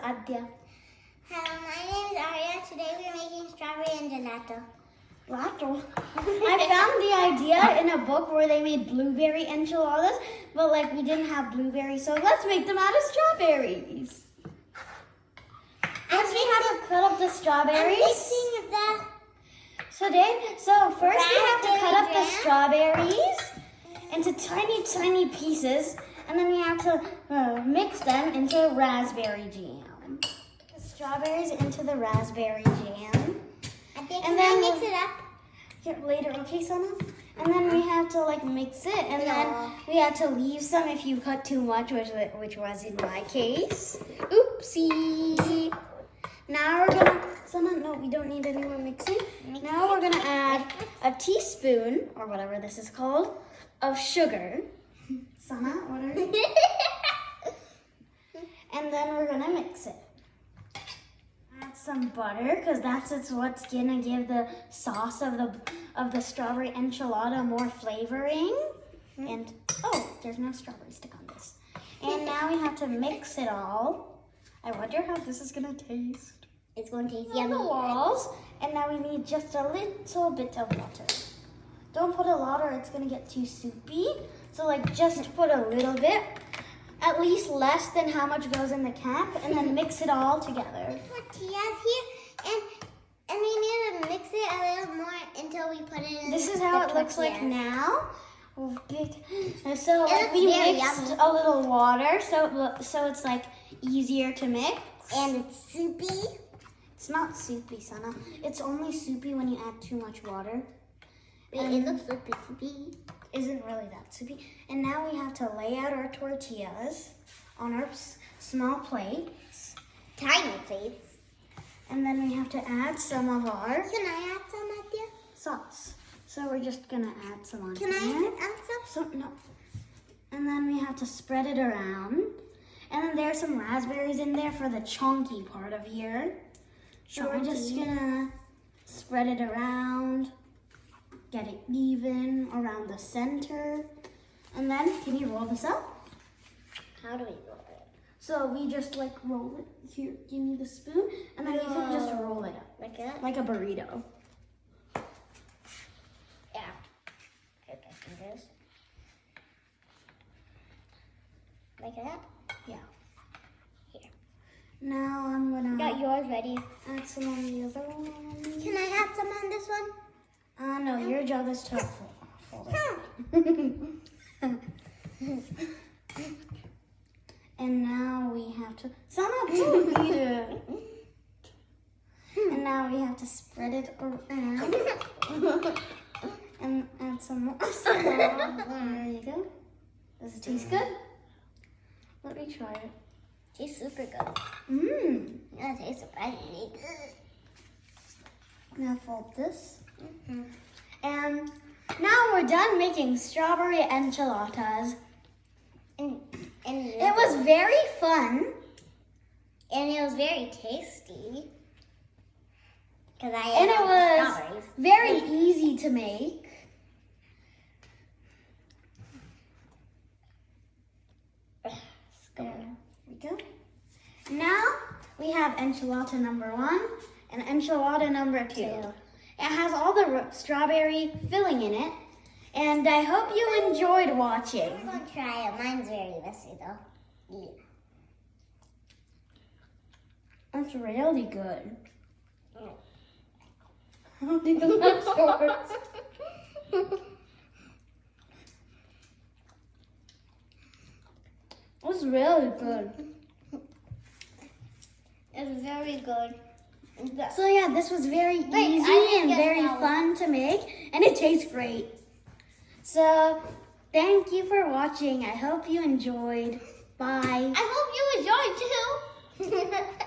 Adya. Hello, my name is Arya. Today we're making strawberry and gelato. Gelato. I found the idea in a book where they made blueberry enchiladas, but like we didn't have blueberries, so let's make them out of strawberries. First we have to cut up the strawberries. So first we have to cut up the strawberries into tiny, tiny pieces, and then we have to mix them into raspberry jam. The strawberries into the raspberry jam. And then mix it up. Here, later, okay, Sana? And then we have to like mix it, and then we have to leave some if you cut too much, which was in my case. Oopsie. Now we're gonna, Sana, no, we don't need any more mixing. Now we're gonna add a teaspoon, or whatever this is called, of sugar. Sana, what are you? And then we're gonna mix it. Add some butter, because that's what's gonna give the sauce of the strawberry enchilada more flavoring. And oh, there's no strawberry stick on this. And now we have to mix it all. I wonder how this is gonna taste. It's going to taste On yummy. the walls, and now we need just a little bit of water. Don't put a lot or it's gonna get too soupy. So like just put a little bit, at least less than how much goes in the cap, and then mix it all together. Tortillas here, and we need to mix it a little more until we put it in. This is how it looks like now. So like, we very mixed yummy. a little water, so it's like easier to mix. And it's soupy. It's not soupy, Sana. It's only soupy when you add too much water. It looks soupy. Isn't really that soupy. And now we have to lay out our tortillas on our small plates. Tiny plates. And then we have to add some of our Can I add some, Adya? sauce. So we're just gonna add some on Can I here. add some? So, no. And then we have to spread it around. And then there's some raspberries in there for the chunky part of here. So we're just gonna spread it around, get it even around the center. And then, can you roll this up? How do we roll it? So we just like roll it. Here, give me the spoon. And then you can just roll it up. Like that? Like a burrito. Yeah. Okay, fingers. Like that? Yeah. Here. Now I'm gonna Got yours ready. add some on the other one. Can I add some on this one? No, your job is to fold it. And now we have to, Sana, don't eat it. And now we have to spread it around and add some more. There you go. Does it taste good? Let me try it. Tastes super good. Mmm. Yeah, it tastes surprisingly good. Now fold this. And now we're done making strawberry enchiladas. And It was very fun. And it was very tasty. Because I And it was strawberries. very easy to make. There we go. Now we have enchilada number 1 and enchilada number 2. It has all the strawberry filling in it. And I hope you enjoyed watching. I'm going to try it. Mine's very messy though. Yeah. That's really good. I don't think that's shorts. It's really good. It's very good. So yeah, this was very easy I and didn't get very that one. fun to make, and it tastes great. So thank you for watching. I hope you enjoyed. Bye. I hope you enjoyed too.